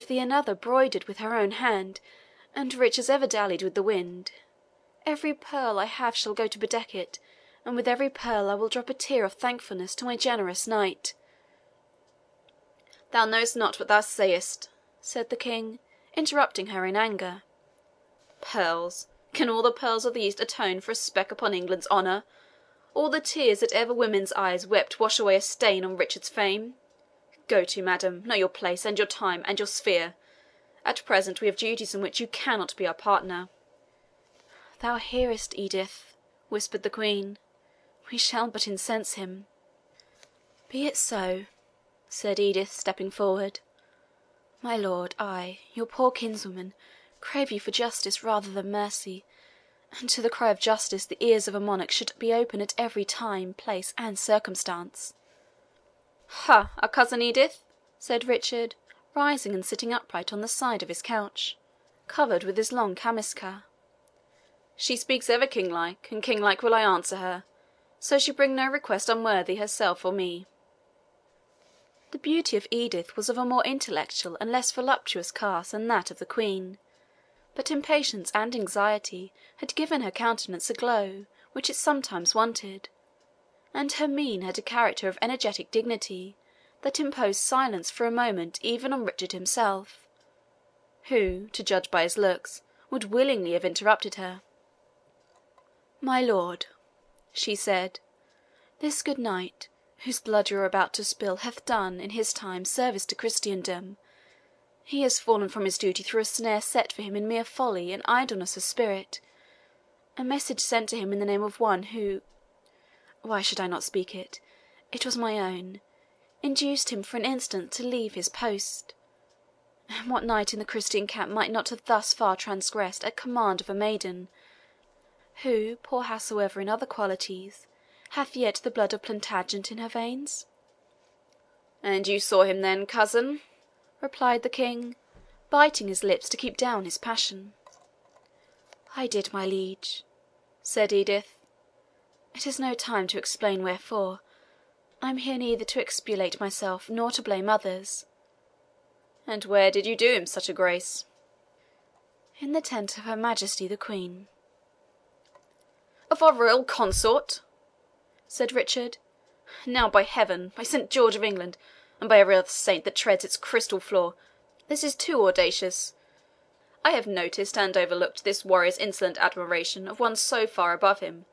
thee another broidered with her own hand, and rich as ever dallied with the wind. Every pearl I have shall go to bedeck it, and with every pearl I will drop a tear of thankfulness to my generous knight." "Thou knowest not what thou sayest," said the King, interrupting her in anger. "Pearls! Can all the pearls of the East atone for a speck upon England's honour? All the tears that ever women's eyes wept wash away a stain on Richard's fame? Go to, madam, know your place, and your time, and your sphere. At present we have duties in which you cannot be our partner." "Thou hearest, Edith," whispered the Queen. "We shall but incense him." "Be it so," said Edith, stepping forward. "My lord, I, your poor kinswoman, crave you for justice rather than mercy, and to the cry of justice the ears of a monarch should be open at every time, place, and circumstance." "Ha, our cousin Edith?" said Richard, rising and sitting upright on the side of his couch, covered with his long camiscia. "She speaks ever kinglike, and kinglike will I answer her, so she bring no request unworthy herself or me." The beauty of Edith was of a more intellectual and less voluptuous cast than that of the Queen, but impatience and anxiety had given her countenance a glow which it sometimes wanted, and her mien had a character of energetic dignity that imposed silence for a moment even on Richard himself, who, to judge by his looks, would willingly have interrupted her. "My lord," she said, "this good knight, whose blood you are about to spill, hath done, in his time, service to Christendom. He has fallen from his duty through a snare set for him in mere folly and idleness of spirit. A message sent to him in the name of one who why should I not speak it? It was my own induced him for an instant to leave his post. And what knight in the Christian camp might not have thus far transgressed at command of a maiden, who, poor howsoever in other qualities, hath yet the blood of Plantagenet in her veins?" "And you saw him then, cousin?" replied the King, biting his lips to keep down his passion. "I did, my liege," said Edith. "It is no time to explain wherefore. I am here neither to exculpate myself nor to blame others." "And where did you do him such a grace?" "In the tent of her Majesty the Queen." "Of our royal consort?" said Richard. "Now, by heaven, by Saint George of England, and by every other saint that treads its crystal floor, this is too audacious. I have noticed and overlooked this warrior's insolent admiration of one so far above him,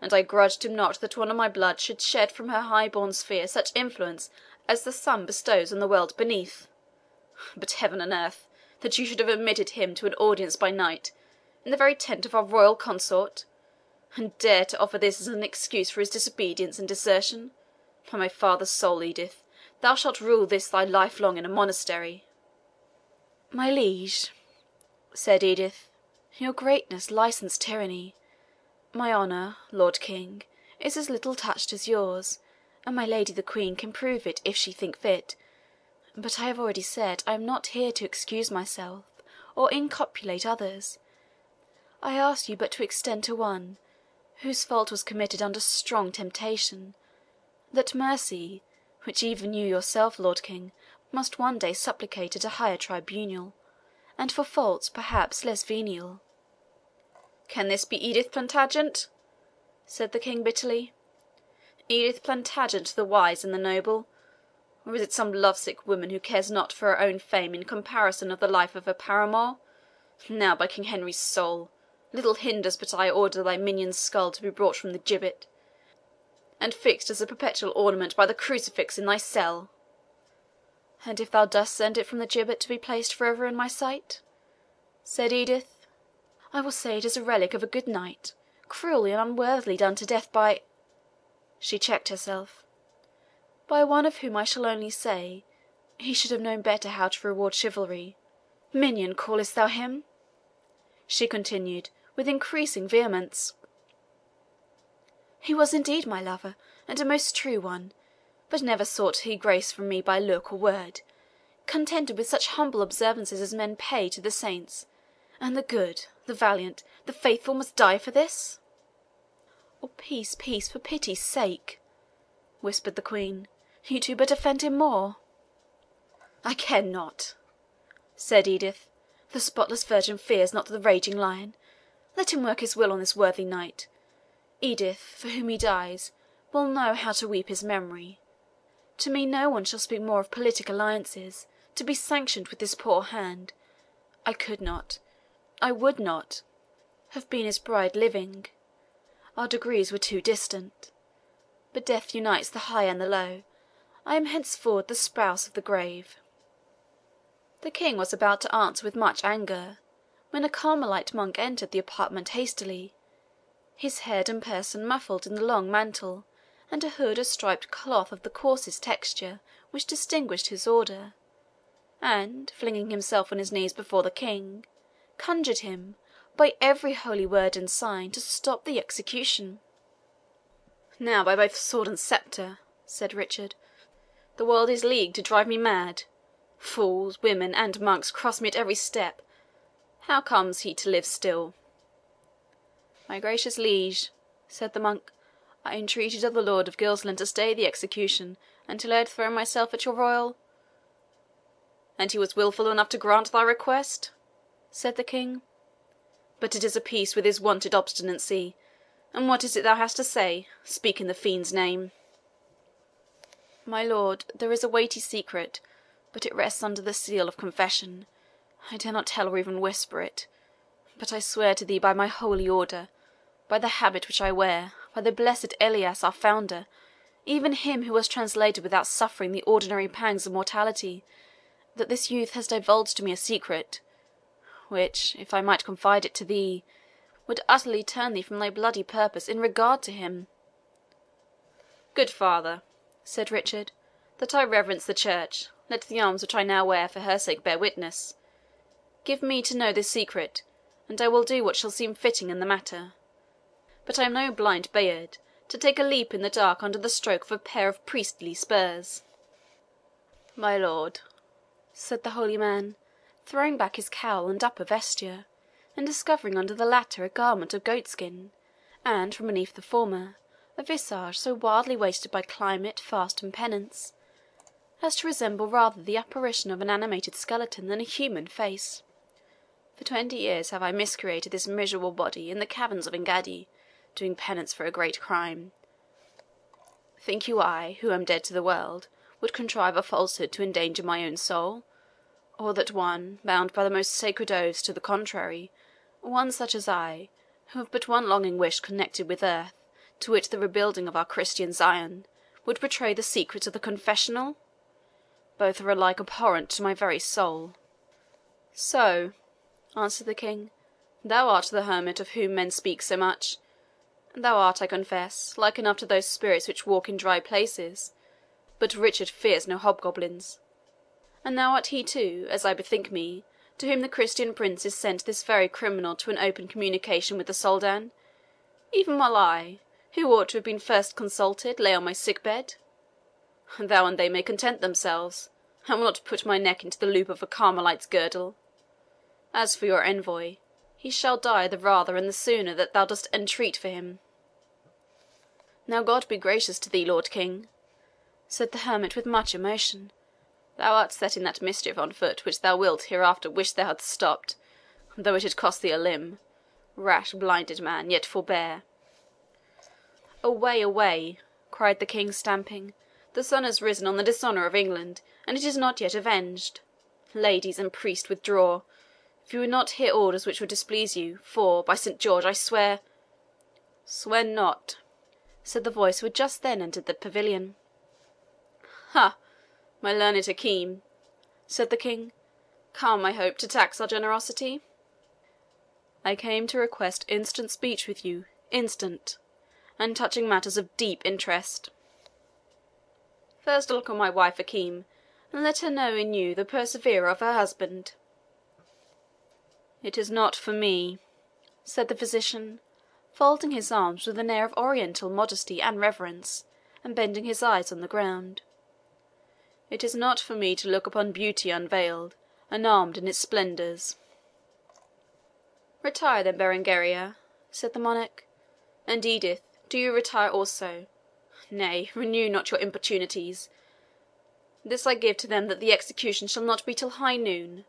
and I grudged him not that one of my blood should shed from her high born sphere such influence as the sun bestows on the world beneath. But heaven and earth, that you should have admitted him to an audience by night, in the very tent of our royal consort, and dare to offer this as an excuse for his disobedience and desertion! By my father's soul, Edith, thou shalt rule this thy life long in a monastery." "My liege," said Edith, "your greatness licensed tyranny. My honour, Lord King, is as little touched as yours, and my lady the Queen can prove it if she think fit. But I have already said I am not here to excuse myself or inculpate others. I ask you but to extend to one, whose fault was committed under strong temptation, that mercy, which even you yourself, Lord King, must one day supplicate at a higher tribunal, and for faults perhaps less venial." "Can this be Edith Plantagenet?" said the King bitterly. "Edith Plantagenet, the wise and the noble? Or is it some lovesick woman who cares not for her own fame in comparison of the life of her paramour? Now, by King Henry's soul, little hinders but I order thy minion's skull to be brought from the gibbet, and fixed as a perpetual ornament by the crucifix in thy cell." "And if thou dost send it from the gibbet to be placed for ever in my sight," said Edith, "I will say it is a relic of a good knight, cruelly and unworthily done to death by—" She checked herself. "By one of whom I shall only say, he should have known better how to reward chivalry. Minion, callest thou him?" she continued, with increasing vehemence. "He was indeed my lover, and a most true one, but never sought he grace from me by look or word, contented with such humble observances as men pay to the saints, and the good, the valiant, the faithful must die for this." "Oh, peace, peace, for pity's sake!" whispered the Queen. "You do but offend him more." "I care not," said Edith. "The spotless virgin fears not the raging lion. Let him work his will on this worthy knight. Edith, for whom he dies, will know how to weep his memory. To me no one shall speak more of politic alliances, to be sanctioned with this poor hand. I could not, I would not, have been his bride living. Our degrees were too distant. But death unites the high and the low. I am henceforward the spouse of the grave." The king was about to answer with much anger, when a Carmelite monk entered the apartment hastily, his head and person muffled in the long mantle, and a hood of striped cloth of the coarsest texture which distinguished his order, and, flinging himself on his knees before the king, conjured him, by every holy word and sign, to stop the execution. "Now, by both sword and sceptre," said Richard, "the world is leagued to drive me mad. Fools, women, and monks cross me at every step. How comes he to live still?" "My gracious liege," said the monk, "I entreated of the Lord of Gilsland to stay the execution until I had thrown myself at your royal—" "And he was wilful enough to grant thy request?" said the king. "But it is a piece with his wonted obstinacy. And what is it thou hast to say? Speak in the fiend's name." "My lord, there is a weighty secret, but it rests under the seal of confession. I dare not tell or even whisper it. But I swear to thee by my holy order, by the habit which I wear, by the blessed Elias our founder, even him who was translated without suffering the ordinary pangs of mortality, that this youth has divulged to me a secret, which, if I might confide it to thee, would utterly turn thee from thy bloody purpose in regard to him." "Good father," said Richard, "that I reverence the church, let the arms which I now wear for her sake bear witness. Give me to know this secret, and I will do what shall seem fitting in the matter. But I am no blind Bayard, to take a leap in the dark under the stroke of a pair of priestly spurs." "My lord," said the holy man, throwing back his cowl and upper vesture, and discovering under the latter a garment of goatskin, and, from beneath the former, a visage so wildly wasted by climate, fast, and penance, as to resemble rather the apparition of an animated skeleton than a human face. "For 20 years have I miscreated this miserable body in the caverns of Engaddi, doing penance for a great crime. Think you I, who am dead to the world, would contrive a falsehood to endanger my own soul? Or that one, bound by the most sacred oaths to the contrary, one such as I, who have but one longing wish connected with earth, to wit the rebuilding of our Christian Zion, would betray the secrets of the confessional? Both are alike abhorrent to my very soul." "So," answered the king, "thou art the hermit of whom men speak so much. Thou art, I confess, like enough to those spirits which walk in dry places, but Richard fears no hobgoblins. And thou art he too, as I bethink me, to whom the Christian princes sent this very criminal to an open communication with the Soldan, even while I, who ought to have been first consulted, lay on my sick bed. Thou and they may content themselves. I will not put my neck into the loop of a Carmelite's girdle. As for your envoy, he shall die the rather and the sooner that thou dost entreat for him." "Now God be gracious to thee, Lord King," said the hermit with much emotion. "Thou art setting that mischief on foot which thou wilt hereafter wish thou hadst stopped, though it had cost thee a limb. Rash, blinded man, yet forbear." "Away, away," cried the king, stamping. "The sun has risen on the dishonour of England, and it is not yet avenged. Ladies and priest, withdraw, if you would not hear orders which would displease you, for, by Saint George, I swear—" "Swear not," said the voice who had just then entered the pavilion. "Ha, my learned Hakim," said the king, "come, I hope, to tax our generosity?" "I came to request instant speech with you, instant, and touching matters of deep interest. First look on my wife, Hakim, and let her know in you the perseverer of her husband." "It is not for me," said the physician, folding his arms with an air of oriental modesty and reverence, and bending his eyes on the ground. "It is not for me to look upon beauty unveiled, and armed in its splendours." "Retire then, Berengaria," said the monarch, "and Edith, do you retire also. Nay, renew not your importunities. This I give to them that the execution shall not be till high noon,